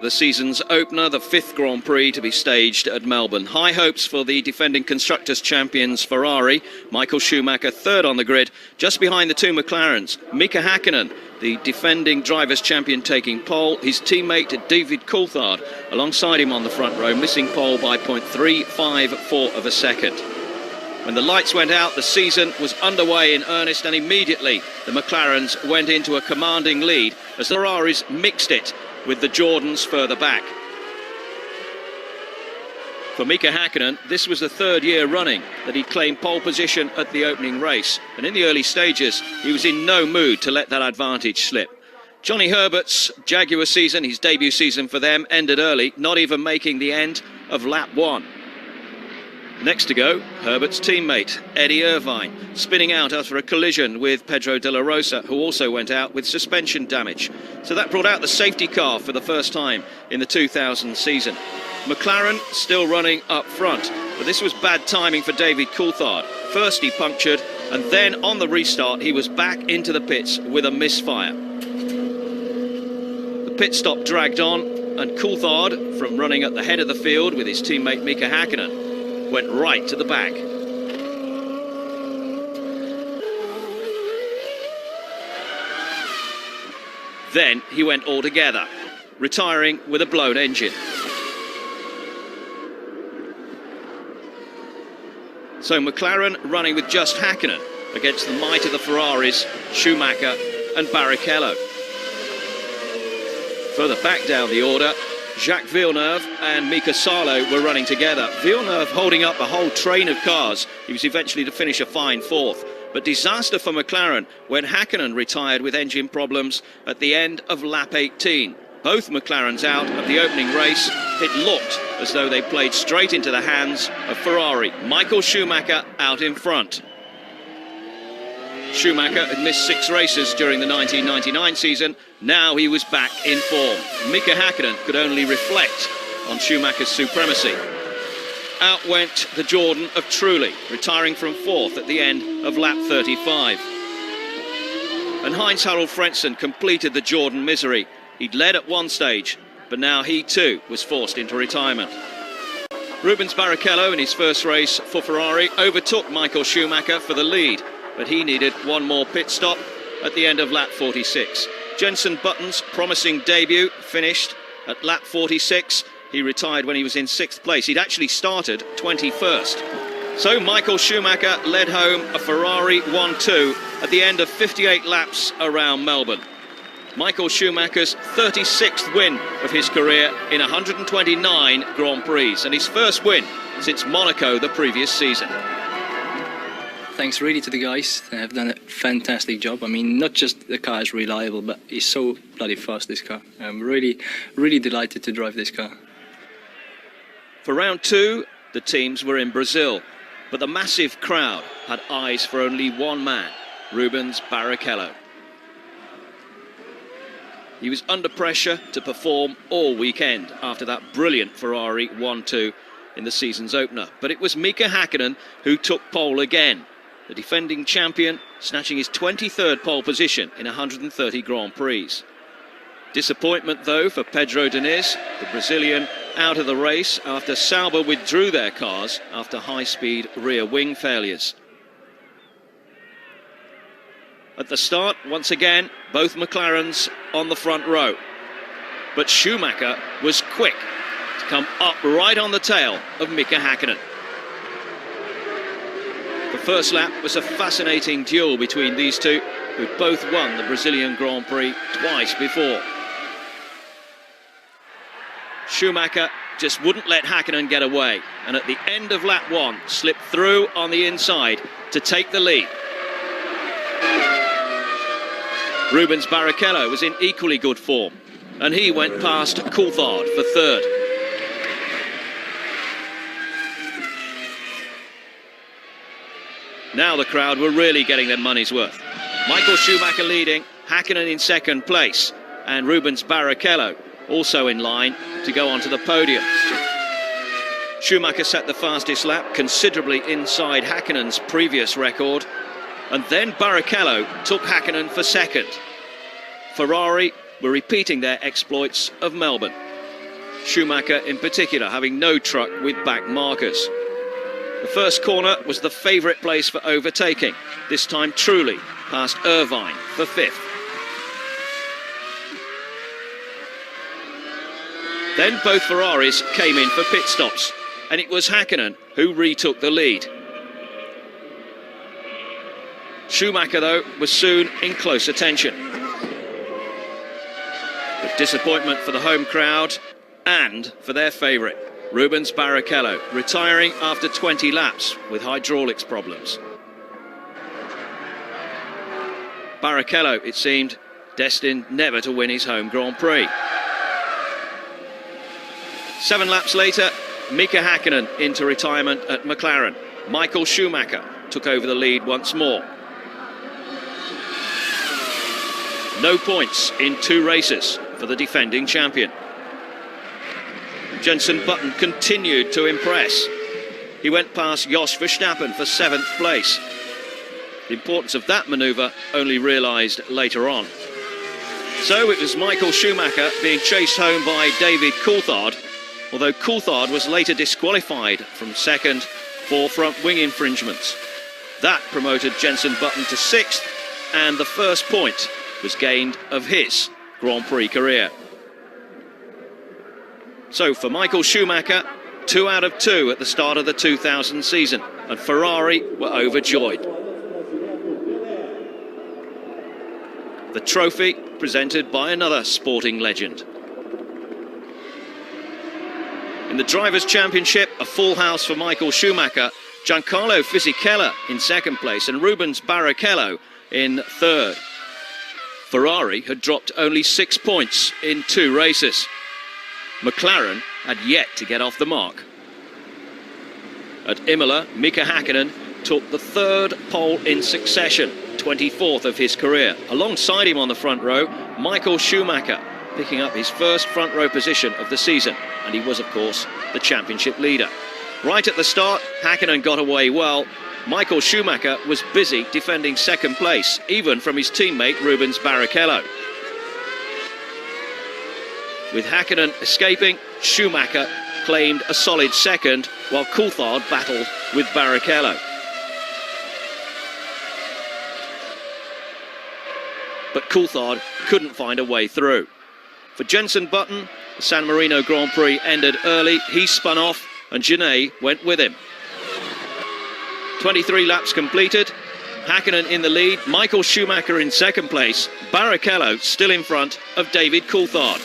the season's opener, the 5th Grand Prix to be staged at Melbourne. High hopes for the defending Constructors' champions Ferrari. Michael Schumacher third on the grid, just behind the two McLarens. Mika Häkkinen, the defending Drivers' Champion, taking pole. His teammate David Coulthard alongside him on the front row, missing pole by 0.354 of a second. When the lights went out, the season was underway in earnest, and immediately the McLarens went into a commanding lead as the Ferraris mixed it with the Jordans further back. For Mika Häkkinen, this was the 3rd year running that he claimed pole position at the opening race, and in the early stages he was in no mood to let that advantage slip. Johnny Herbert's Jaguar season, his debut season for them, ended early, not even making the end of lap 1. Next to go, Herbert's teammate, Eddie Irvine, spinning out after a collision with Pedro de la Rosa, who also went out with suspension damage. So that brought out the safety car for the first time in the 2000 season. McLaren still running up front, but this was bad timing for David Coulthard. First he punctured, and then on the restart he was back into the pits with a misfire. The pit stop dragged on, and Coulthard, from running at the head of the field with his teammate Mika Häkkinen, went right to the back. Then he went all together, retiring with a blown engine. So McLaren running with just Häkkinen against the might of the Ferraris, Schumacher and Barrichello. Further back down the order, Jacques Villeneuve and Mika Salo were running together. Villeneuve holding up a whole train of cars. He was eventually to finish a fine 4th. But disaster for McLaren when Häkkinen retired with engine problems at the end of lap 18. Both McLarens out of the opening race. It looked as though they played straight into the hands of Ferrari. Michael Schumacher out in front. Schumacher had missed 6 races during the 1999 season. Now he was back in form. Mika Häkkinen could only reflect on Schumacher's supremacy. Out went the Jordan of Trulli, retiring from 4th at the end of lap 35. And Heinz-Harald Frentzen completed the Jordan misery. He'd led at one stage, but now he too was forced into retirement. Rubens Barrichello in his first race for Ferrari overtook Michael Schumacher for the lead, but he needed one more pit stop at the end of lap 46. Jenson Button's promising debut finished at lap 46. He retired when he was in 6th place. He'd actually started 21st. So Michael Schumacher led home a Ferrari 1-2 at the end of 58 laps around Melbourne. Michael Schumacher's 36th win of his career in 129 Grand Prix, and his first win since Monaco the previous season. Thanks really to the guys. They have done a fantastic job. I mean, not just the car is reliable, but it's so bloody fast, this car. I'm really, really delighted to drive this car. For round 2, the teams were in Brazil, but the massive crowd had eyes for only one man, Rubens Barrichello. He was under pressure to perform all weekend after that brilliant Ferrari 1-2 in the season's opener. But it was Mika Häkkinen who took pole again. The defending champion snatching his 23rd pole position in 130 Grand Prix. Disappointment though for Pedro Diniz, the Brazilian, out of the race after Sauber withdrew their cars after high-speed rear wing failures. At the start, once again, both McLarens on the front row. But Schumacher was quick to come up right on the tail of Mika Häkkinen. The first lap was a fascinating duel between these two, who both won the Brazilian Grand Prix twice before. Schumacher just wouldn't let Häkkinen get away, and at the end of lap 1 slipped through on the inside to take the lead. Rubens Barrichello was in equally good form, and he went past Coulthard for 3rd. Now the crowd were really getting their money's worth. Michael Schumacher leading, Häkkinen in 2nd place, and Rubens Barrichello also in line to go onto the podium. Schumacher set the fastest lap, considerably inside Häkkinen's previous record, and then Barrichello took Häkkinen for 2nd. Ferrari were repeating their exploits of Melbourne. Schumacher in particular having no truck with back markers. The first corner was the favourite place for overtaking, this time Trulli past Irvine for 5th. Then both Ferraris came in for pit stops, and it was Häkkinen who retook the lead. Schumacher, though, was soon in close attention. But disappointment for the home crowd and for their favourite, Rubens Barrichello, retiring after 20 laps with hydraulics problems. Barrichello, it seemed, destined never to win his home Grand Prix. 7 laps later, Mika Häkkinen into retirement at McLaren. Michael Schumacher took over the lead once more. No points in 2 races for the defending champion. Jenson Button continued to impress. He went past Jos Verstappen for 7th place. The importance of that manoeuvre only realised later on. So it was Michael Schumacher being chased home by David Coulthard, although Coulthard was later disqualified from 2nd for front wing infringements. That promoted Jenson Button to 6th, and the first point was gained of his Grand Prix career. So for Michael Schumacher, 2 out of 2 at the start of the 2000 season, and Ferrari were overjoyed. The trophy presented by another sporting legend. In the Drivers' Championship, a full house for Michael Schumacher, Giancarlo Fisichella in 2nd place and Rubens Barrichello in 3rd. Ferrari had dropped only 6 points in 2 races. McLaren had yet to get off the mark. At Imola, Mika Häkkinen took the 3rd pole in succession, 24th of his career. Alongside him on the front row, Michael Schumacher, picking up his first front row position of the season, and he was, of course, the championship leader. Right at the start, Häkkinen got away well. Michael Schumacher was busy defending 2nd place, even from his teammate Rubens Barrichello. With Häkkinen escaping, Schumacher claimed a solid 2nd, while Coulthard battled with Barrichello. But Coulthard couldn't find a way through. For Jenson Button, the San Marino Grand Prix ended early. He spun off and Genet went with him. 23 laps completed. Häkkinen in the lead, Michael Schumacher in 2nd place, Barrichello still in front of David Coulthard.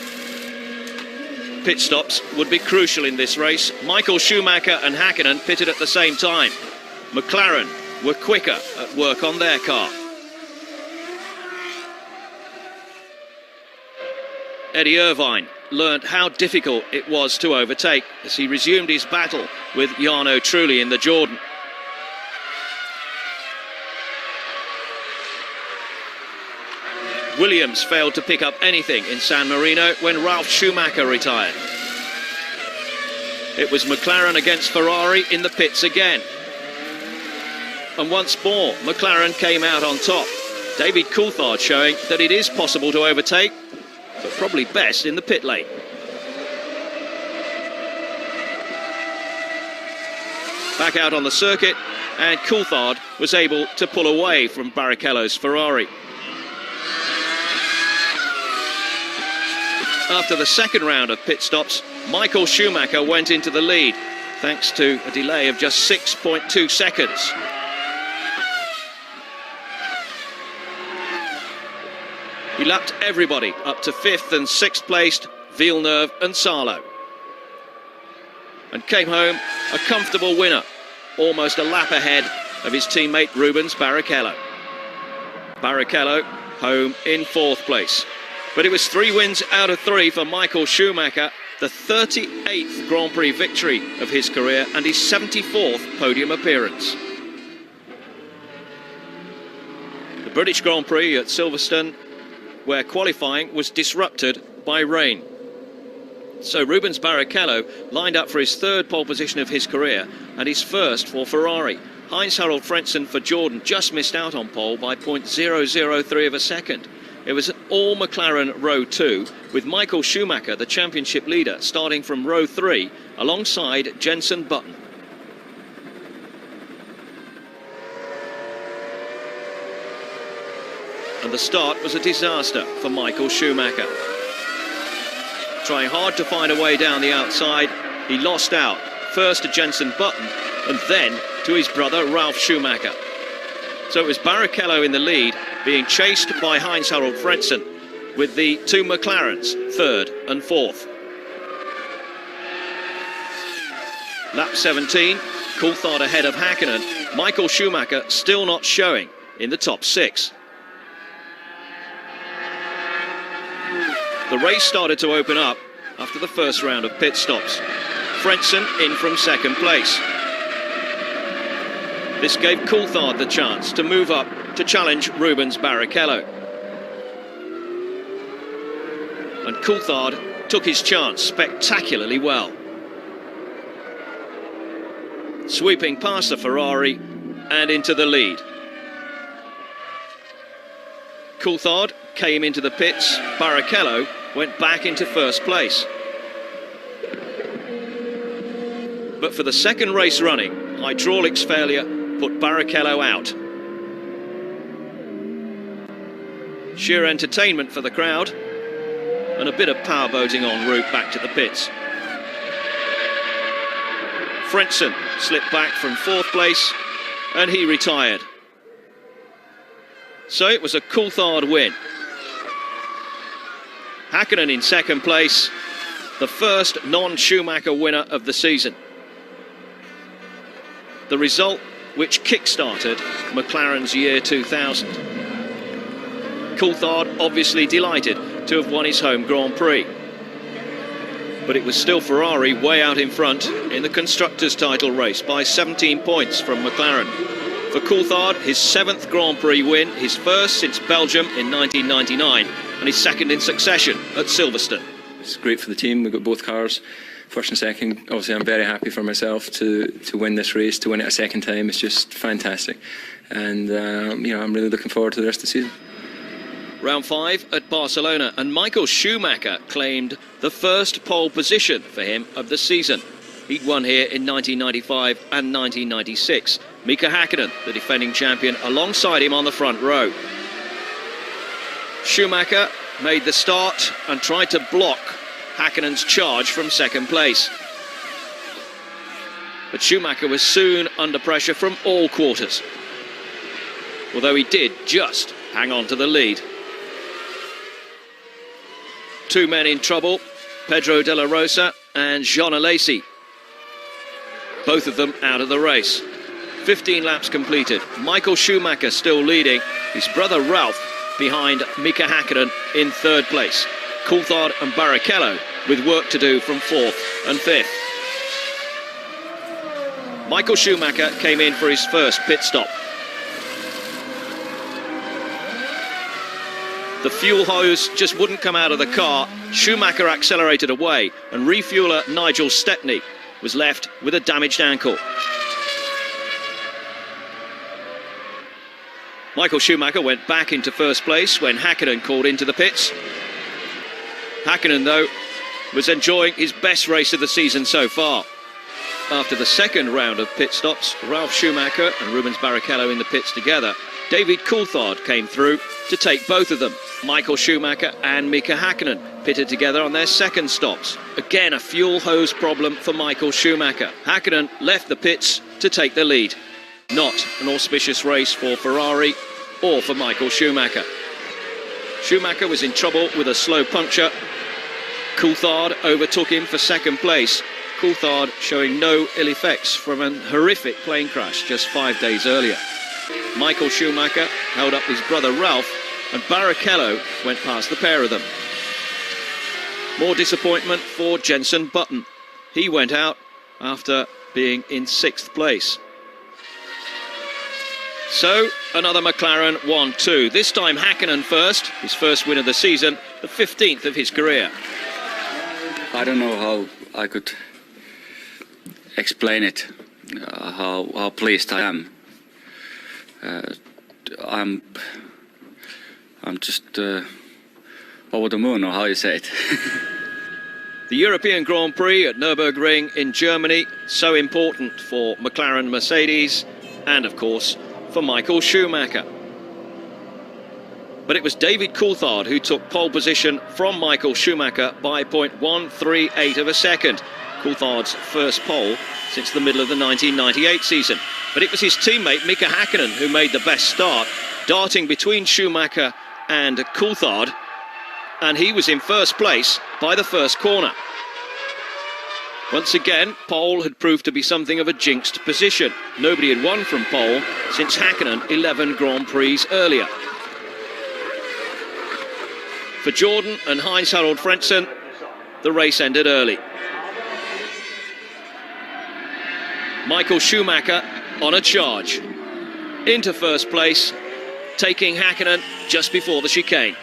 Pit stops would be crucial in this race. Michael Schumacher and Häkkinen pitted at the same time. McLaren were quicker at work on their car. Eddie Irvine learned how difficult it was to overtake as he resumed his battle with Jarno Trulli in the Jordan. Williams failed to pick up anything in San Marino when Ralf Schumacher retired. It was McLaren against Ferrari in the pits again. And once more, McLaren came out on top. David Coulthard showing that it is possible to overtake, but probably best in the pit lane. Back out on the circuit, and Coulthard was able to pull away from Barrichello's Ferrari. After the 2nd round of pit stops, Michael Schumacher went into the lead, thanks to a delay of just 6.2 seconds. He lapped everybody up to 5th and 6th placed Villeneuve and Salo, and came home a comfortable winner, almost a lap ahead of his teammate Rubens Barrichello. Barrichello home in 4th place. But it was 3 wins out of 3 for Michael Schumacher, the 38th Grand Prix victory of his career and his 74th podium appearance. The British Grand Prix at Silverstone, where qualifying was disrupted by rain. So Rubens Barrichello lined up for his 3rd pole position of his career and his 1st for Ferrari. Heinz-Harald Frentzen for Jordan just missed out on pole by 0.003 of a second. It was an all McLaren row 2, with Michael Schumacher, the championship leader, starting from row 3 alongside Jenson Button. And the start was a disaster for Michael Schumacher. Trying hard to find a way down the outside, he lost out, first to Jenson Button and then to his brother Ralf Schumacher. So it was Barrichello in the lead, being chased by Heinz-Harald Frentzen, with the two McLarens, 3rd and 4th. Lap 17, Coulthard ahead of Häkkinen. Michael Schumacher still not showing in the top 6. The race started to open up after the first round of pit stops. Frentzen in from 2nd place. This gave Coulthard the chance to move up to challenge Rubens Barrichello. And Coulthard took his chance spectacularly well, sweeping past the Ferrari and into the lead. Coulthard came into the pits. Barrichello went back into 1st place. But for the 2nd race running, hydraulics failure put Barrichello out. Sheer entertainment for the crowd, and a bit of powerboating en route back to the pits. Frentzen slipped back from 4th place, and he retired. So it was a Coulthard win. Häkkinen in 2nd place, the first non-Schumacher winner of the season. The result which kick-started McLaren's year 2000. Coulthard obviously delighted to have won his home Grand Prix. But it was still Ferrari way out in front in the Constructors' title race by 17 points from McLaren. For Coulthard, his 7th Grand Prix win, his first since Belgium in 1999, and his 2nd in succession at Silverstone. It's great for the team. We've got both cars, 1st and 2nd. Obviously, I'm very happy for myself to win this race, to win it a 2nd time. It's just fantastic. And, you know, I'm really looking forward to the rest of the season. Round 5 at Barcelona, and Michael Schumacher claimed the first pole position for him of the season. He'd won here in 1995 and 1996. Mika Häkkinen, the defending champion, alongside him on the front row. Schumacher made the start and tried to block Häkkinen's charge from 2nd place. But Schumacher was soon under pressure from all quarters, although he did just hang on to the lead. Two men in trouble, Pedro de la Rosa and Jean Alesi. Both of them out of the race. 15 laps completed. Michael Schumacher still leading. His brother Ralf behind Mika Häkkinen in 3rd place. Coulthard and Barrichello with work to do from 4th and 5th. Michael Schumacher came in for his first pit stop. The fuel hose just wouldn't come out of the car. Schumacher accelerated away, and refueler Nigel Stepney was left with a damaged ankle. Michael Schumacher went back into 1st place when Häkkinen called into the pits. Häkkinen, though, was enjoying his best race of the season so far. After the 2nd round of pit stops, Ralf Schumacher and Rubens Barrichello in the pits together, David Coulthard came through to take both of them. Michael Schumacher and Mika Häkkinen pitted together on their 2nd stops. Again, a fuel hose problem for Michael Schumacher. Häkkinen left the pits to take the lead. Not an auspicious race for Ferrari or for Michael Schumacher. Schumacher was in trouble with a slow puncture. Coulthard overtook him for 2nd place. Coulthard showing no ill effects from a horrific plane crash just 5 days earlier. Michael Schumacher held up his brother Ralf, and Barrichello went past the pair of them. More disappointment for Jenson Button. He went out after being in 6th place. So, another McLaren 1-2. This time Häkkinen first, his first win of the season, the 15th of his career. I don't know how I could explain it, how pleased I am. I'm I'm just over the moon, or how you say it. The European Grand Prix at Nürburgring in Germany, so important for McLaren Mercedes and, of course, for Michael Schumacher. But it was David Coulthard who took pole position from Michael Schumacher by 0.138 of a second. Coulthard's first pole since the middle of the 1998 season. But it was his teammate Mika Häkkinen who made the best start, darting between Schumacher and Coulthard, and he was in first place by the first corner. Once again, pole had proved to be something of a jinxed position. Nobody had won from pole since Häkkinen 11 Grand Prix earlier. For Jordan and Heinz-Harald Frentzen, the race ended early. Michael Schumacher on a charge into first place, taking Häkkinen just before the chicane.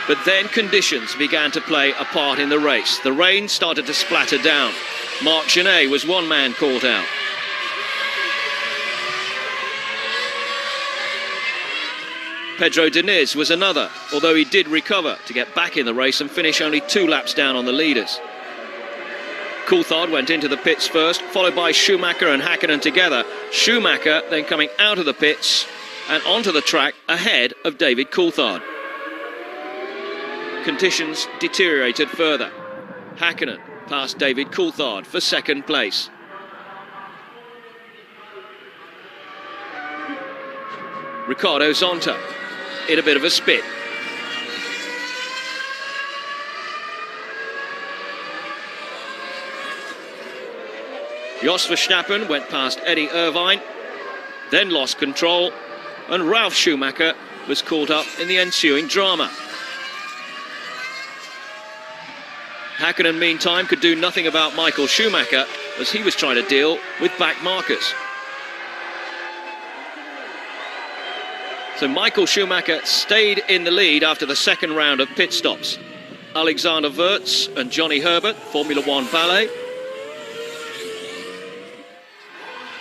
But then conditions began to play a part in the race. The rain started to splatter down. Marc Genet was one man caught out. Pedro Diniz was another, although he did recover to get back in the race and finish only 2 laps down on the leaders. Coulthard went into the pits first, followed by Schumacher and Häkkinen together. Schumacher then coming out of the pits and onto the track ahead of David Coulthard. Conditions deteriorated further. Häkkinen passed David Coulthard for second place. Ricardo Zonta in a bit of a spin. Jos Verstappen went past Eddie Irvine, then lost control, and Ralf Schumacher was caught up in the ensuing drama. Häkkinen, meantime, could do nothing about Michael Schumacher as he was trying to deal with back markers. So Michael Schumacher stayed in the lead after the second round of pit stops. Alexander Wurz and Johnny Herbert, Formula One valet.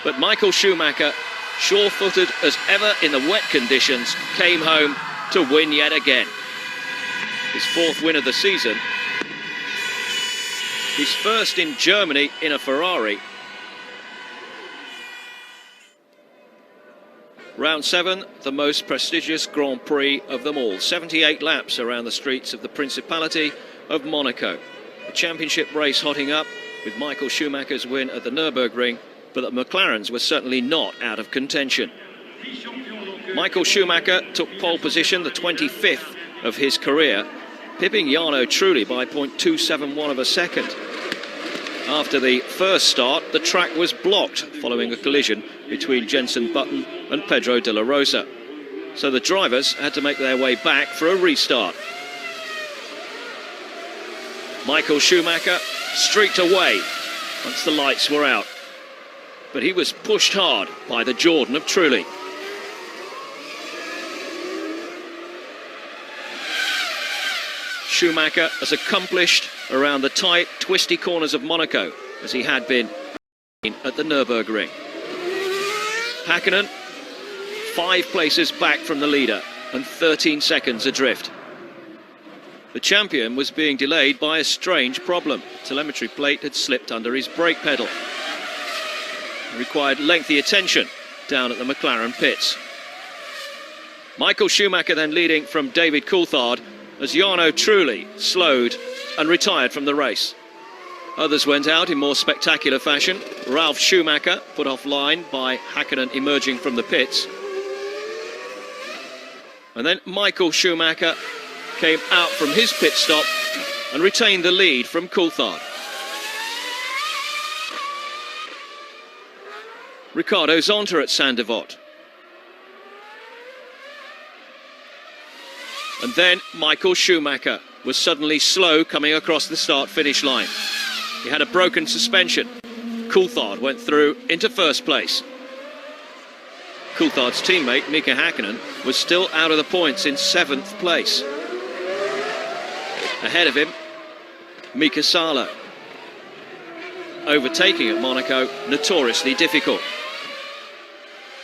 But Michael Schumacher, sure-footed as ever in the wet conditions, came home to win yet again. His 4th win of the season. His first in Germany in a Ferrari. Round 7, the most prestigious Grand Prix of them all. 78 laps around the streets of the Principality of Monaco. The championship race hotting up with Michael Schumacher's win at the Nürburgring, but the McLarens were certainly not out of contention. Michael Schumacher took pole position, the 25th of his career, pipping Jarno Trulli by 0.271 of a second. After the first start, the track was blocked following a collision between Jenson Button and Pedro de la Rosa. So the drivers had to make their way back for a restart. Michael Schumacher streaked away once the lights were out, but he was pushed hard by the Jordan of Trulli. Schumacher as accomplished around the tight, twisty corners of Monaco as he had been at the Nürburgring. Häkkinen 5 places back from the leader and 13 seconds adrift. The champion was being delayed by a strange problem. The telemetry plate had slipped under his brake pedal. It required lengthy attention down at the McLaren pits. Michael Schumacher then leading from David Coulthard as Jarno Trulli slowed and retired from the race. Others went out in more spectacular fashion. Ralf Schumacher put offline by Häkkinen emerging from the pits. And then Michael Schumacher came out from his pit stop and retained the lead from Coulthard. Ricardo Zonta at Saint-Devote. And then Michael Schumacher was suddenly slow coming across the start-finish line. He had a broken suspension. Coulthard went through into first place. Coulthard's teammate Mika Häkkinen was still out of the points in 7th place. Ahead of him, Mika Salo. Overtaking at Monaco, notoriously difficult.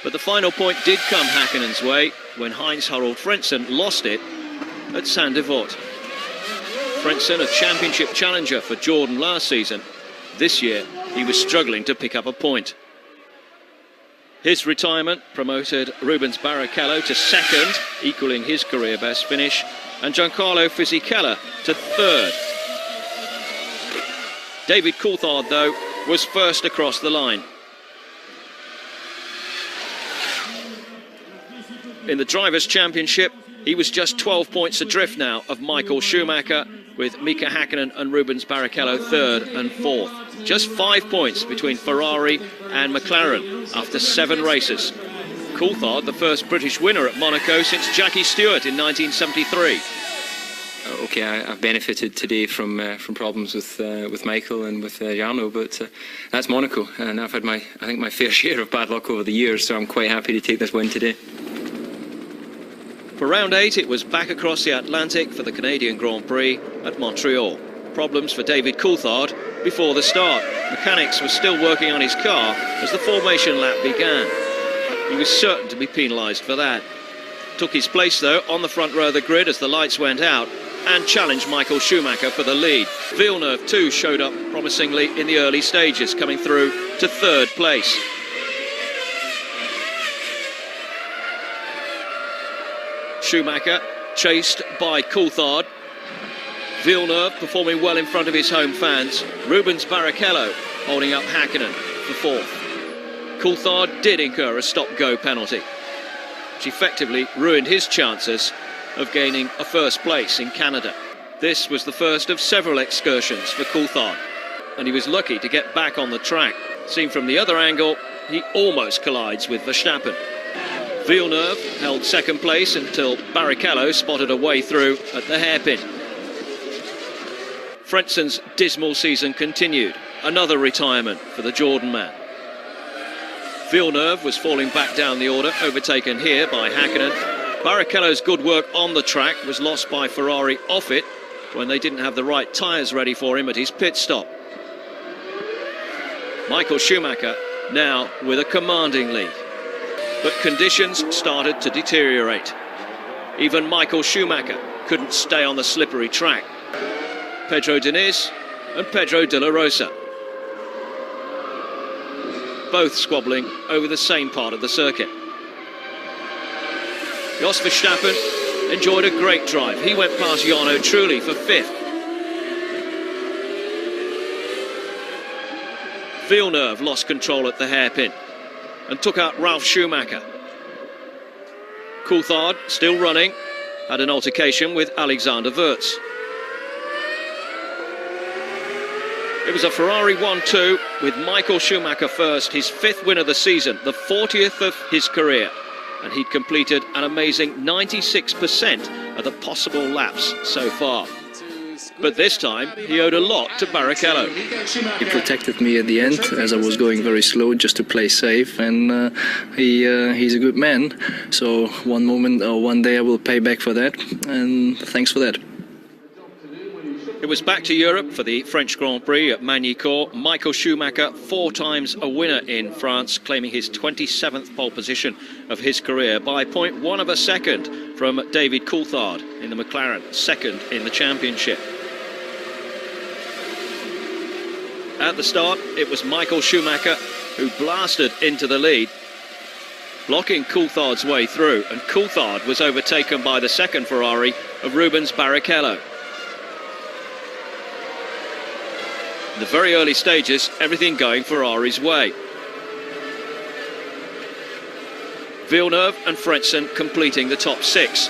But the final point did come Häkkinen's way when Heinz-Harald Frentzen lost it at Sandefjord. Frentzen, a championship challenger for Jordan last season. This year, he was struggling to pick up a point. His retirement promoted Rubens Barrichello to second, equaling his career best finish, and Giancarlo Fisichella to third. David Coulthard, though, was first across the line. In the Drivers' Championship, he was just 12 points adrift now of Michael Schumacher, with Mika Häkkinen and Rubens Barrichello third and fourth. Just 5 points between Ferrari and McLaren after 7 races. Coulthard, the first British winner at Monaco since Jackie Stewart in 1973. Okay, I've benefited today from problems with Michael and with Jarno, but that's Monaco, and I've had I think my fair share of bad luck over the years, so I'm quite happy to take this win today. For round 8, it was back across the Atlantic for the Canadian Grand Prix at Montreal. Problems for David Coulthard before the start. Mechanics were still working on his car as the formation lap began. He was certain to be penalised for that. Took his place, though, on the front row of the grid as the lights went out and challenged Michael Schumacher for the lead. Villeneuve, too, showed up promisingly in the early stages, coming through to third place. Schumacher chased by Coulthard. Villeneuve performing well in front of his home fans. Rubens Barrichello holding up Häkkinen for fourth. Coulthard did incur a stop-go penalty, which effectively ruined his chances of gaining a first place in Canada. This was the first of several excursions for Coulthard, and he was lucky to get back on the track. Seen from the other angle, he almost collides with Verstappen. Villeneuve held second place until Barrichello spotted a way through at the hairpin. Frentzen's dismal season continued. Another retirement for the Jordan man. Villeneuve was falling back down the order, overtaken here by Häkkinen. Barrichello's good work on the track was lost by Ferrari off it when they didn't have the right tyres ready for him at his pit stop. Michael Schumacher now with a commanding lead. But conditions started to deteriorate. Even Michael Schumacher couldn't stay on the slippery track. Pedro Diniz and Pedro de la Rosa, both squabbling over the same part of the circuit. Jos Verstappen enjoyed a great drive. He went past Jarno Trulli for fifth. Villeneuve lost control at the hairpin and took out Ralf Schumacher. Coulthard, still running, had an altercation with Alexander Wurz. It was a Ferrari 1-2 with Michael Schumacher first, his 5th win of the season, the 40th of his career. And he'd completed an amazing 96% of the possible laps so far. But this time, he owed a lot to Barrichello. He protected me at the end as I was going very slow just to play safe, and he's a good man. So one day I will pay back for that, and thanks for that. It was back to Europe for the French Grand Prix at Magny-Cours. Michael Schumacher, 4 times a winner in France, claiming his 27th pole position of his career by 0.1 of a second from David Coulthard in the McLaren, second in the championship. At the start, it was Michael Schumacher who blasted into the lead, blocking Coulthard's way through, and Coulthard was overtaken by the second Ferrari of Rubens Barrichello. In the very early stages, everything going Ferrari's way. Villeneuve and Frentzen completing the top 6.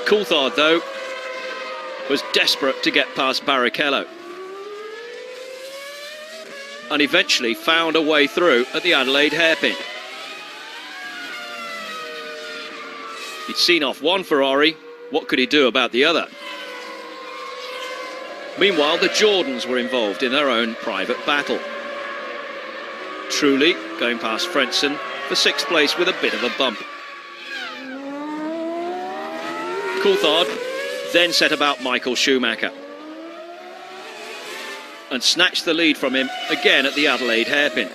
Coulthard, though, was desperate to get past Barrichello and eventually found a way through at the Adelaide hairpin. He'd seen off one Ferrari. What could he do about the other? Meanwhile, the Jordans were involved in their own private battle. Trulli going past Frentzen for 6th place with a bit of a bump. Coulthard then set about Michael Schumacher. and snatched the lead from him again at the Adelaide hairpin.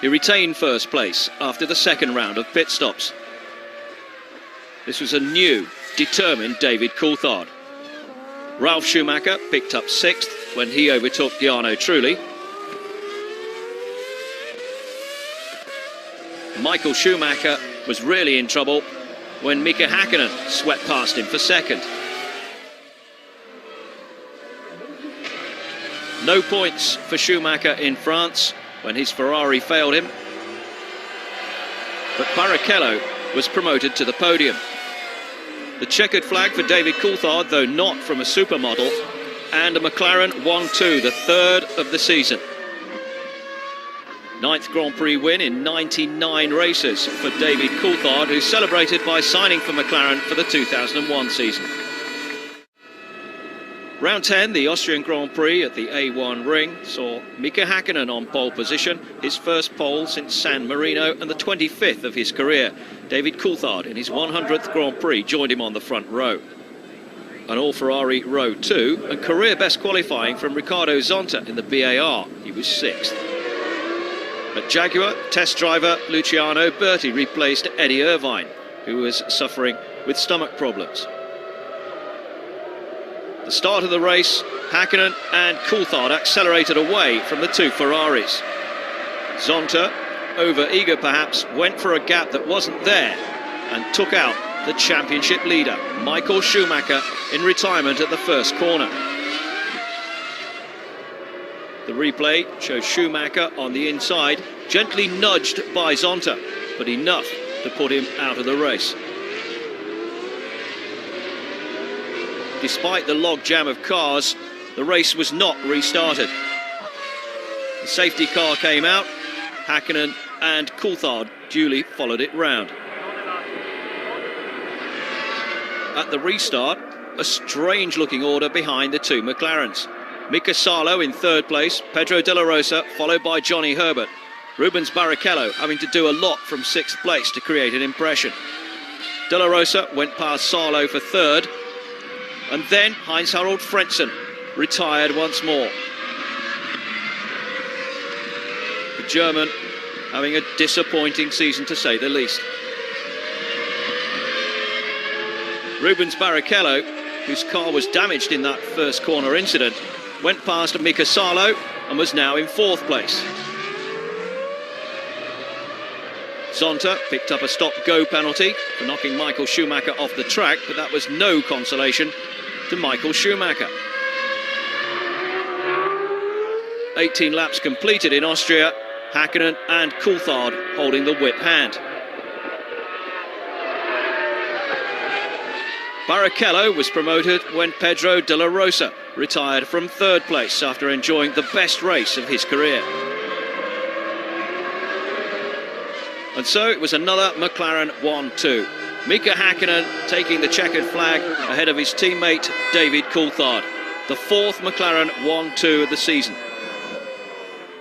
He retained first place after the second round of pit stops. This was a new, determined David Coulthard. Ralf Schumacher picked up 6th when he overtook Jarno Trulli. Michael Schumacher was really in trouble when Mika Häkkinen swept past him for 2nd. No points for Schumacher in France when his Ferrari failed him. But Barrichello was promoted to the podium. The checkered flag for David Coulthard, though not from a supermodel, and a McLaren 1-2, the 3rd of the season. 9th Grand Prix win in 99 races for David Coulthard, who's celebrated by signing for McLaren for the 2001 season. Round 10, the Austrian Grand Prix at the A1 Ring, saw Mika Häkkinen on pole position, his first pole since San Marino and the 25th of his career. David Coulthard, in his 100th Grand Prix, joined him on the front row. An all-Ferrari row 2, and career best qualifying from Riccardo Zonta in the BAR. He was 6th. At Jaguar, test driver Luciano Berti replaced Eddie Irvine, who was suffering with stomach problems. The start of the race, Häkkinen and Coulthard accelerated away from the 2 Ferraris. Zonta, over-eager perhaps, went for a gap that wasn't there and took out the championship leader, Michael Schumacher, in retirement at the first corner. The replay shows Schumacher on the inside, gently nudged by Zonta, but enough to put him out of the race. Despite the logjam of cars, the race was not restarted. The safety car came out, Häkkinen and Coulthard duly followed it round. At the restart, a strange-looking order behind the 2 McLarens. Mika Salo in 3rd place, Pedro de la Rosa followed by Johnny Herbert. Rubens Barrichello having to do a lot from 6th place to create an impression. De la Rosa went past Salo for 3rd, and then Heinz-Harald Frentzen retired once more. The German having a disappointing season, to say the least. Rubens Barrichello, whose car was damaged in that first corner incident, went past Mika Salo and was now in 4th place. Zonta picked up a stop-go penalty for knocking Michael Schumacher off the track, but that was no consolation to Michael Schumacher. 18 laps completed in Austria, Häkkinen and Coulthard holding the whip hand. Barrichello was promoted when Pedro de la Rosa retired from 3rd place after enjoying the best race of his career. And so it was another McLaren 1-2. Mika Häkkinen taking the checkered flag ahead of his teammate David Coulthard. The 4th McLaren 1-2 of the season.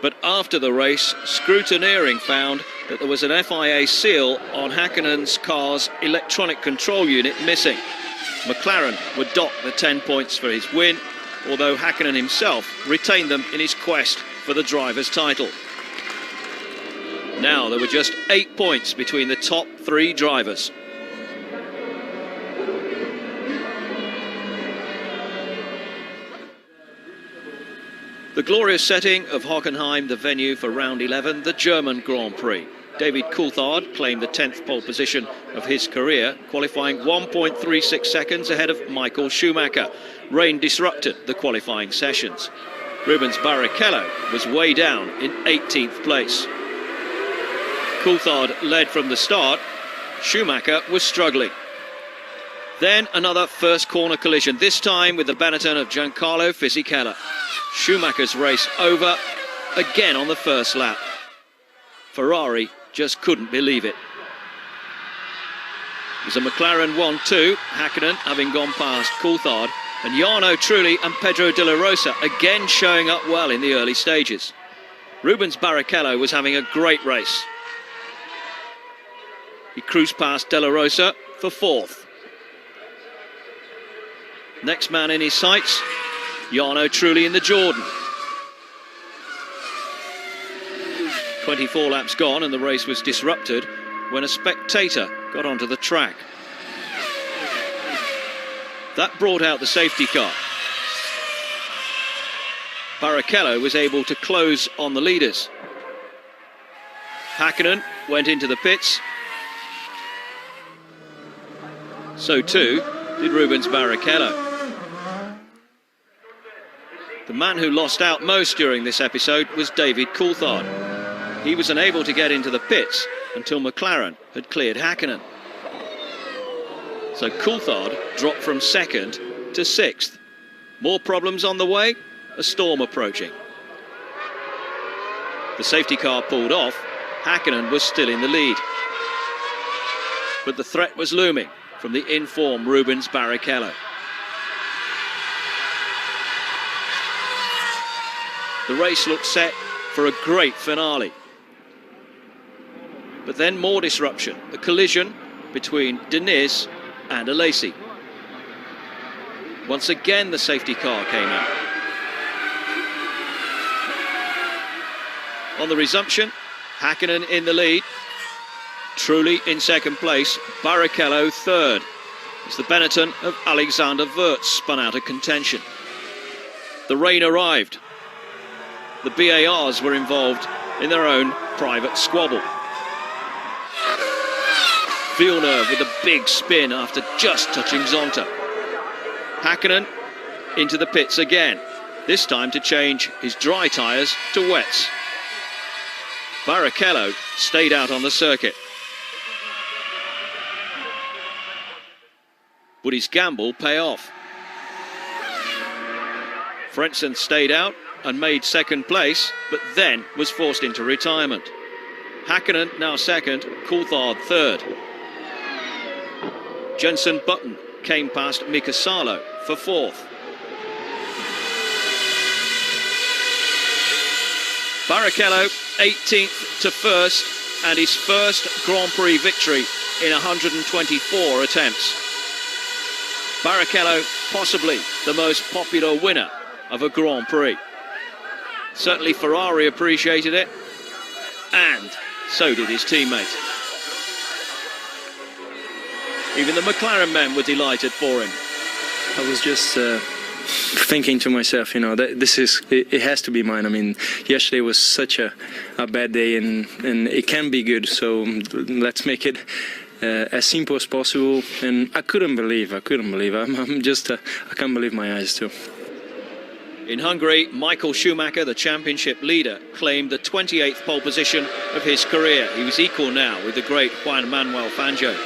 But after the race, scrutineering found that there was an FIA seal on Häkkinen's car's electronic control unit missing. McLaren would dock the 10 points for his win, although Häkkinen himself retained them in his quest for the driver's title. Now there were just 8 points between the top 3 drivers. The glorious setting of Hockenheim, the venue for round 11, the German Grand Prix. David Coulthard claimed the 10th pole position of his career, qualifying 1.36 seconds ahead of Michael Schumacher. Rain disrupted the qualifying sessions. Rubens Barrichello was way down in 18th place. Coulthard led from the start. Schumacher was struggling. Then another first corner collision, this time with the Benetton of Giancarlo Fisichella. Schumacher's race over again on the first lap. Ferrari just couldn't believe it. It was a McLaren 1-2, Häkkinen having gone past Coulthard, and Jarno Trulli and Pedro de la Rosa again showing up well in the early stages. Rubens Barrichello was having a great race. He cruised past de la Rosa for 4th. Next man in his sights Jarno Trulli in the Jordan. 24 laps gone and the race was disrupted when a spectator got onto the track. That brought out the safety car. Barrichello was able to close on the leaders. Häkkinen went into the pits. So too did Rubens Barrichello. The man who lost out most during this episode was David Coulthard. He was unable to get into the pits until McLaren had cleared Häkkinen. So Coulthard dropped from 2nd to 6th. More problems on the way, a storm approaching. The safety car pulled off, Häkkinen was still in the lead. But the threat was looming from the in-form Rubens Barrichello. The race looked set for a great finale. But then more disruption, a collision between Diniz and Alesi. Once again the safety car came out. On the resumption, Häkkinen in the lead, Trulli in 2nd place, Barrichello 3rd, as the Benetton of Alexander Wurz spun out of contention. The rain arrived. The BARs were involved in their own private squabble. Villeneuve with a big spin after just touching Zonta. Häkkinen into the pits again, this time to change his dry tyres to wets. Barrichello stayed out on the circuit. Would his gamble pay off? Frentzen stayed out and made 2nd place, but then was forced into retirement. Häkkinen now 2nd, Coulthard 3rd. Jenson Button came past Mika Salo for 4th. Barrichello 18th to 1st and his first Grand Prix victory in 124 attempts. Barrichello possibly the most popular winner of a Grand Prix. Certainly Ferrari appreciated it, and so did his teammate. Even the McLaren men were delighted for him. I was just thinking to myself, you know, that it has to be mine. I mean, yesterday was such a bad day, and it can be good. So let's make it as simple as possible. And I couldn't believe. I'm just, I can't believe my eyes too. In Hungary, Michael Schumacher, the championship leader, claimed the 28th pole position of his career. He was equal now with the great Juan Manuel Fangio.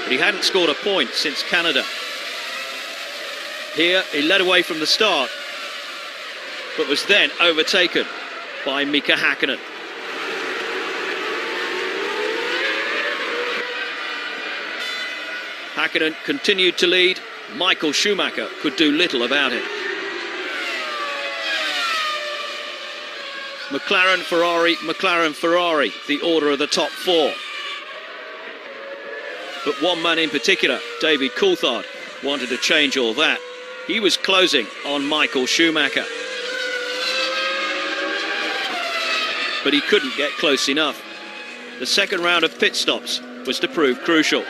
But he hadn't scored a point since Canada. Here, he led away from the start, but was then overtaken by Mika Häkkinen. Häkkinen continued to lead. Michael Schumacher could do little about it. McLaren, Ferrari, the order of the top 4. But one man in particular, David Coulthard, wanted to change all that. He was closing on Michael Schumacher. But he couldn't get close enough. The second round of pit stops was to prove crucial.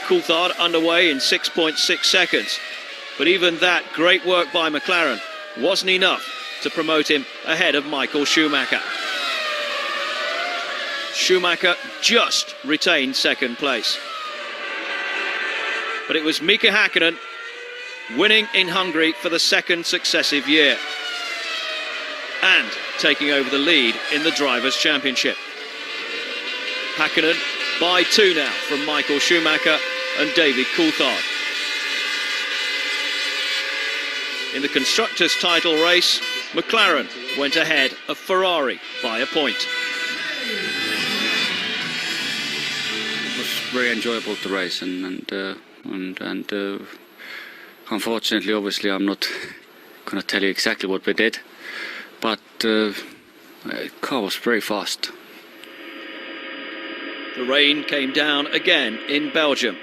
Coulthard underway in 6.6 seconds. But even that great work by McLaren wasn't enough to promote him ahead of Michael Schumacher. Schumacher just retained 2nd place. But it was Mika Häkkinen winning in Hungary for the 2nd successive year and taking over the lead in the Drivers' Championship. Häkkinen by 2 now from Michael Schumacher and David Coulthard. In the Constructors' title race, McLaren went ahead of Ferrari by a point. Very enjoyable to race, and unfortunately, obviously, I'm not going to tell you exactly what we did, but the car was very fast. The rain came down again in Belgium,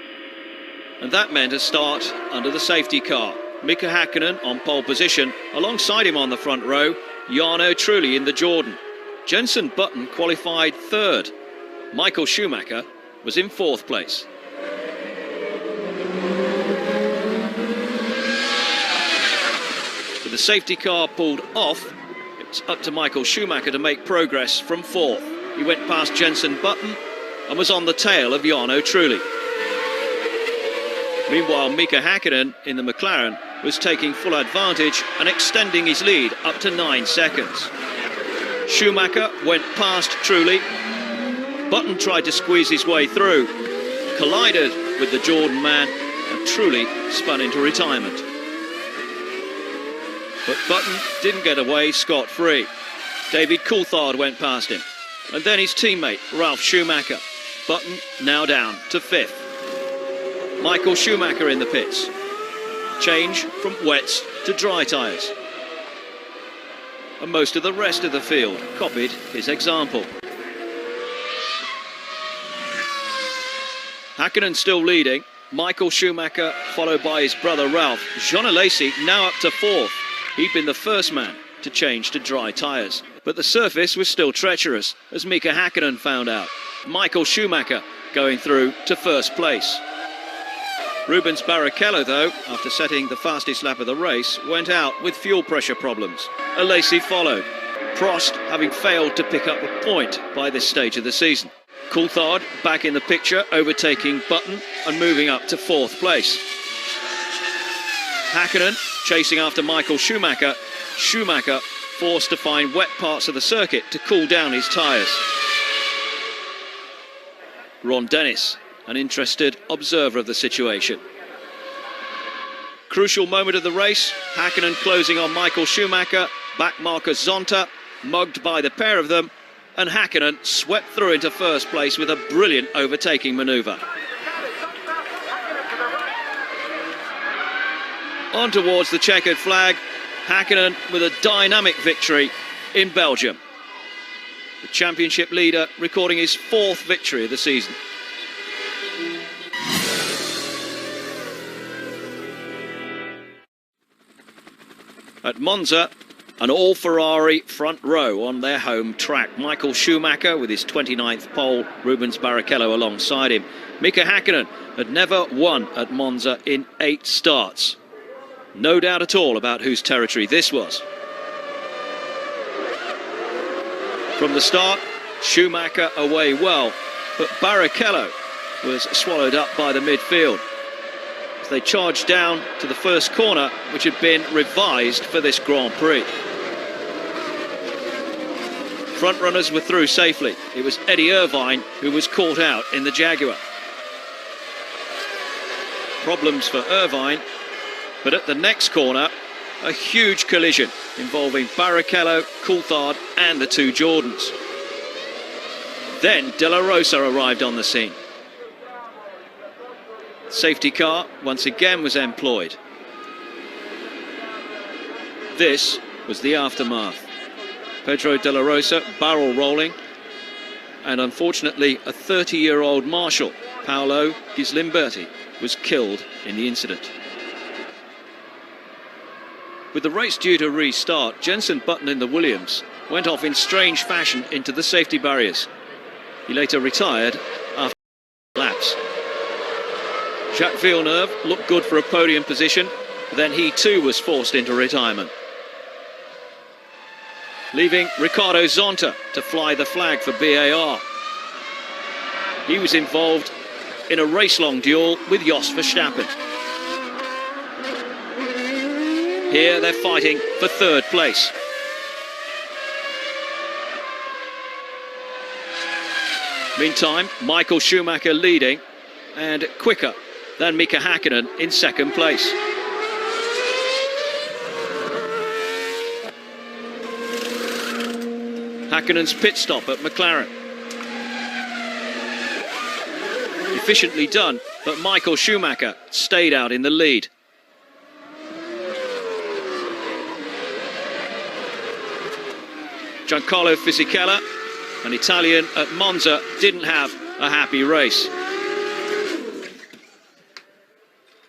and that meant a start under the safety car. Mika Hakkinen on pole position. Alongside him on the front row, Jarno Trulli in the Jordan. Jenson Button qualified third. Michael Schumacher was in fourth place. With the safety car pulled off, it's up to Michael Schumacher to make progress from fourth. He went past Jenson Button and was on the tail of Jarno Trulli. Meanwhile, Mika Hakkinen in the McLaren was taking full advantage and extending his lead up to 9 seconds. Schumacher went past Trulli. Button tried to squeeze his way through, collided with the Jordan man, and Trulli spun into retirement. But Button didn't get away scot-free. David Coulthard went past him, and then his teammate Ralf Schumacher. Button now down to fifth. Michael Schumacher in the pits. Change from wets to dry tyres. And most of the rest of the field copied his example. Hakkinen still leading. Michael Schumacher followed by his brother Ralf. Jean Alesi now up to fourth. He'd been the first man to change to dry tyres. But the surface was still treacherous, as Mika Hakkinen found out. Michael Schumacher going through to first place. Rubens Barrichello, though, after setting the fastest lap of the race, went out with fuel pressure problems. Alesi followed, Prost having failed to pick up a point by this stage of the season. Coulthard back in the picture, overtaking Button and moving up to fourth place. Hakkinen chasing after Michael Schumacher. Schumacher forced to find wet parts of the circuit to cool down his tyres. Ron Dennis, an interested observer of the situation. Crucial moment of the race, Hakkinen closing on Michael Schumacher, back Marcus Zonta, mugged by the pair of them, and Hakkinen swept through into first place with a brilliant overtaking manoeuvre. On towards the checkered flag, Hakkinen with a dynamic victory in Belgium. The championship leader recording his fourth victory of the season. At Monza, an all-Ferrari front row on their home track. Michael Schumacher with his 29th pole, Rubens Barrichello alongside him. Mika Hakkinen had never won at Monza in 8 starts. No doubt at all about whose territory this was. From the start, Schumacher away well, but Barrichello was swallowed up by the midfield. They charged down to the first corner, which had been revised for this Grand Prix. Front runners were through safely. It was Eddie Irvine who was caught out in the Jaguar. Problems for Irvine, but at the next corner, a huge collision involving Barrichello, Coulthard and the 2 Jordans. Then De La Rosa arrived on the scene. Safety car once again was employed. This was the aftermath. Pedro De La Rosa barrel rolling, and unfortunately a 30-year-old marshal, Paolo Gislimberti, was killed in the incident. With the race due to restart, Jenson Button in the Williams went off in strange fashion into the safety barriers. He later retired after laps. Jacques Villeneuve looked good for a podium position, then he too was forced into retirement, leaving Ricardo Zonta to fly the flag for BAR. He was involved in a race-long duel with Jos Verstappen. Here they're fighting for third place. Meantime, Michael Schumacher leading and quicker than Mika Hakkinen in second place. Hakkinen's pit stop at McLaren. Efficiently done, but Michael Schumacher stayed out in the lead. Giancarlo Fisichella, an Italian at Monza, didn't have a happy race.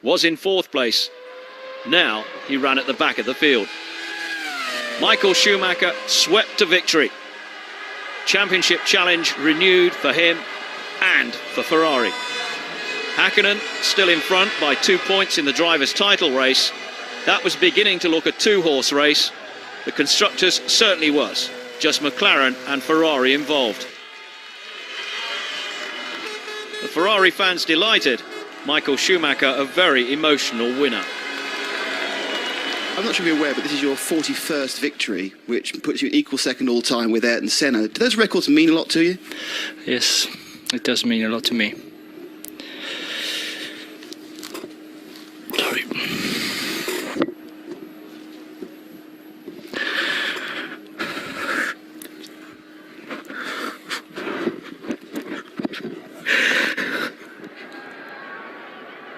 Was in fourth place, Now he ran at the back of the field. Michael Schumacher swept to victory. Championship challenge renewed for him and for Ferrari. Häkkinen still in front by 2 points in the drivers' title race. That was beginning to look a two-horse race. The constructors certainly was. Just McLaren and Ferrari involved. The Ferrari fans delighted. Michael Schumacher a very emotional winner. I'm not sure if you're aware, but this is your 41st victory, which puts you equal second all time with Ayrton Senna. Do those records mean a lot to you? Yes, it does mean a lot to me. Sorry.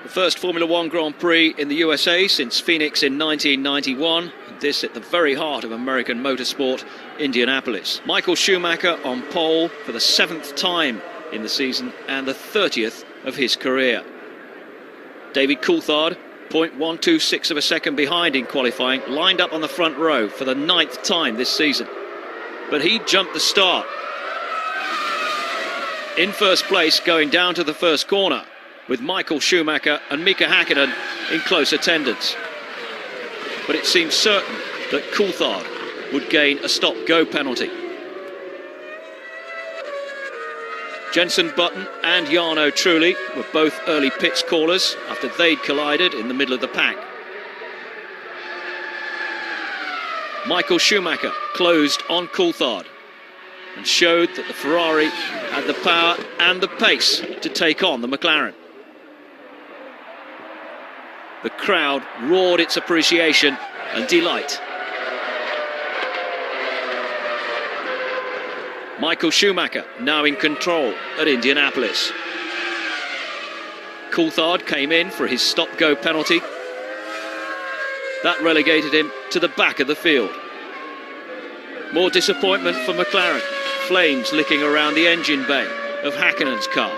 First Formula One Grand Prix in the USA since Phoenix in 1991. This at the very heart of American motorsport, Indianapolis. Michael Schumacher on pole for the 7th time in the season and the 30th of his career. David Coulthard, 0.126 of a second behind in qualifying, lined up on the front row for the 9th time this season. But he jumped the start. In first place going down to the first corner, with Michael Schumacher and Mika Häkkinen in close attendance. But it seemed certain that Coulthard would gain a stop-go penalty. Jenson Button and Jarno Trulli were both early pits callers after they'd collided in the middle of the pack. Michael Schumacher closed on Coulthard and showed that the Ferrari had the power and the pace to take on the McLaren. The crowd roared its appreciation and delight. Michael Schumacher now in control at Indianapolis. Coulthard came in for his stop-go penalty. That relegated him to the back of the field. More disappointment for McLaren. Flames licking around the engine bay of Häkkinen's car.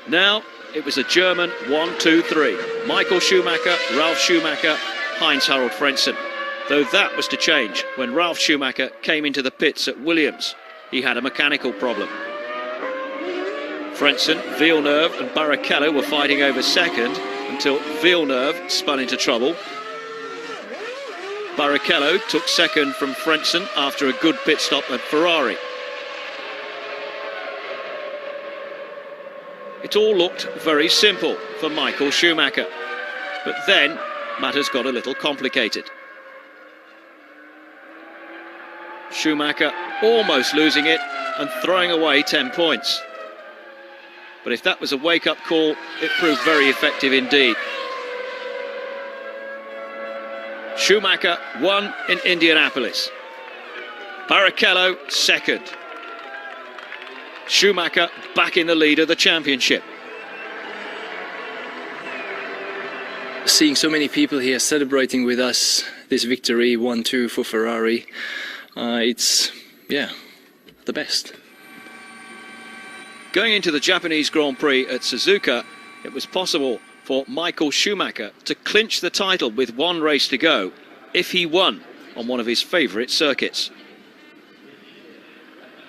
Now it was a German 1-2-3. Michael Schumacher, Ralf Schumacher, Heinz-Harald Frentzen. Though that was to change when Ralf Schumacher came into the pits at Williams. He had a mechanical problem. Frentzen, Villeneuve and Barrichello were fighting over second until Villeneuve spun into trouble. Barrichello took second from Frentzen after a good pit stop at Ferrari. It all looked very simple for Michael Schumacher, but then matters got a little complicated. Schumacher almost losing it and throwing away 10 points. But if that was a wake-up call, it proved very effective indeed. Schumacher won in Indianapolis. Barrichello second. Schumacher back in the lead of the championship. Seeing so many people here celebrating with us this victory, 1-2 for Ferrari, it's, yeah, the best. Going into the Japanese Grand Prix at Suzuka, it was possible for Michael Schumacher to clinch the title with one race to go if he won on one of his favourite circuits.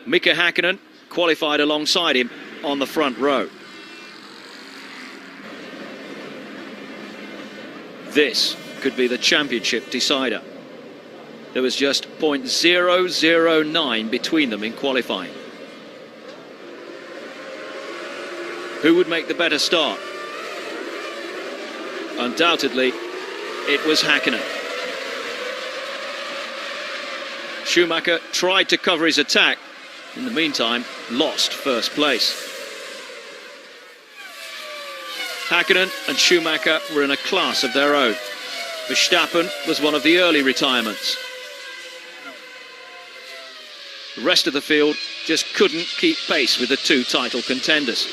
Mika Häkkinen qualified alongside him on the front row. This could be the championship decider. There was just 0.009 between them in qualifying. Who would make the better start? Undoubtedly, it was Häkkinen. Schumacher tried to cover his attack. In the meantime, lost first place. Häkkinen and Schumacher were in a class of their own. Verstappen was one of the early retirements. The rest of the field just couldn't keep pace with the two title contenders.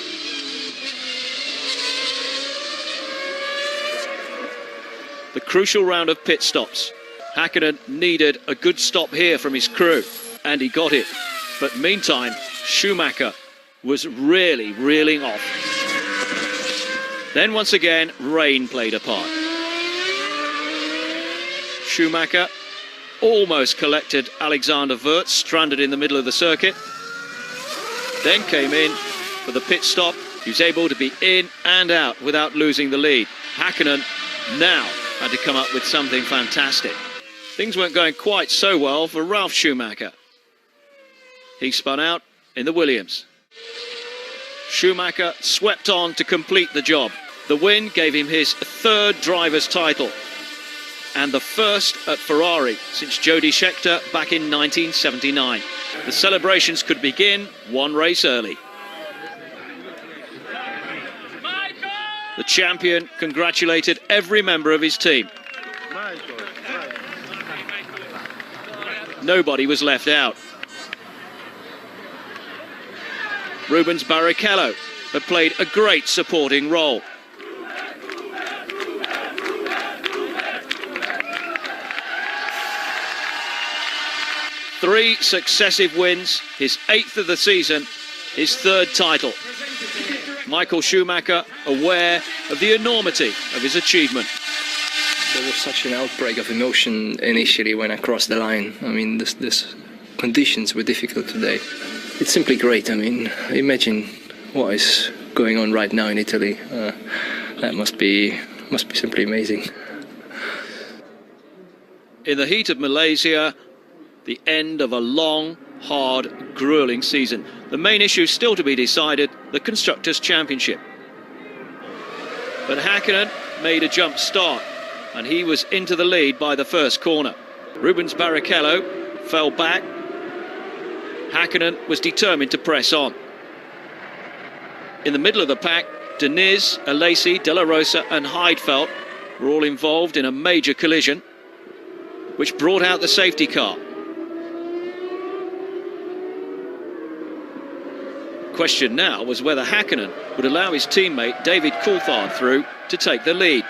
The crucial round of pit stops. Häkkinen needed a good stop here from his crew, and he got it. But meantime, Schumacher was really reeling off. Then once again, rain played a part. Schumacher almost collected Alexander Wurz, stranded in the middle of the circuit. Then came in for the pit stop. He was able to be in and out without losing the lead. Häkkinen now had to come up with something fantastic. Things weren't going quite so well for Ralf Schumacher. He spun out in the Williams. Schumacher swept on to complete the job. The win gave him his third driver's title and the first at Ferrari since Jody Scheckter back in 1979. The celebrations could begin one race early. The champion congratulated every member of his team. Nobody was left out. Rubens Barrichello had played a great supporting role. Three successive wins, his 8th of the season, his 3rd title. Michael Schumacher aware of the enormity of his achievement. There was such an outbreak of emotion initially when I crossed the line. I mean, this conditions were difficult today. It's simply great. I mean, imagine what is going on right now in Italy. That must be simply amazing. In the heat of Malaysia, the end of a long, hard, grueling season. The main issue still to be decided, the Constructors' Championship. But Häkkinen made a jump start, and he was into the lead by the first corner. Rubens Barrichello fell back. Häkkinen was determined to press on. In the middle of the pack, Diniz, Alesi, De La Rosa and Heidfeld were all involved in a major collision, which brought out the safety car. Question now was whether Häkkinen would allow his teammate David Coulthard through to take the lead,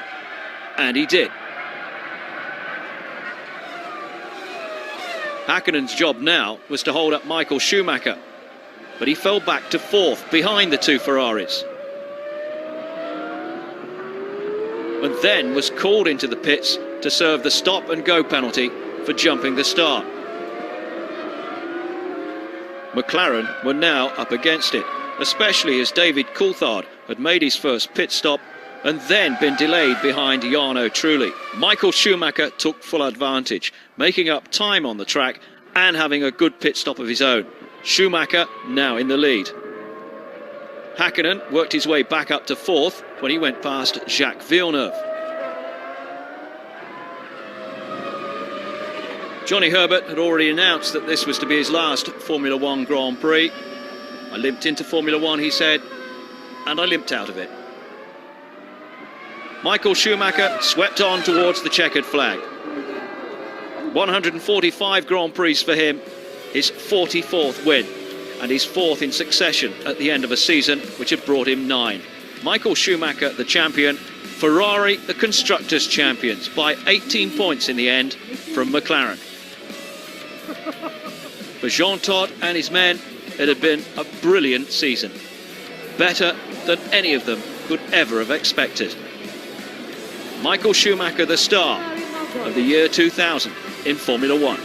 and he did. Häkkinen's job now was to hold up Michael Schumacher, but he fell back to 4th behind the 2 Ferraris, and then was called into the pits to serve the stop and go penalty for jumping the start. McLaren were now up against it, especially as David Coulthard had made his first pit stop and then been delayed behind Jarno Trulli. Michael Schumacher took full advantage, making up time on the track and having a good pit stop of his own. Schumacher now in the lead. Häkkinen worked his way back up to 4th when he went past Jacques Villeneuve. Johnny Herbert had already announced that this was to be his last Formula One Grand Prix. I limped into Formula One, he said, and I limped out of it. Michael Schumacher swept on towards the checkered flag. 145 Grand Prix for him, his 44th win, and his 4th in succession at the end of a season which had brought him 9. Michael Schumacher, the champion, Ferrari, the Constructors' champions, by 18 points in the end from McLaren. For Jean Todt and his men, it had been a brilliant season. Better than any of them could ever have expected. Michael Schumacher, the star of the year 2000 in Formula One.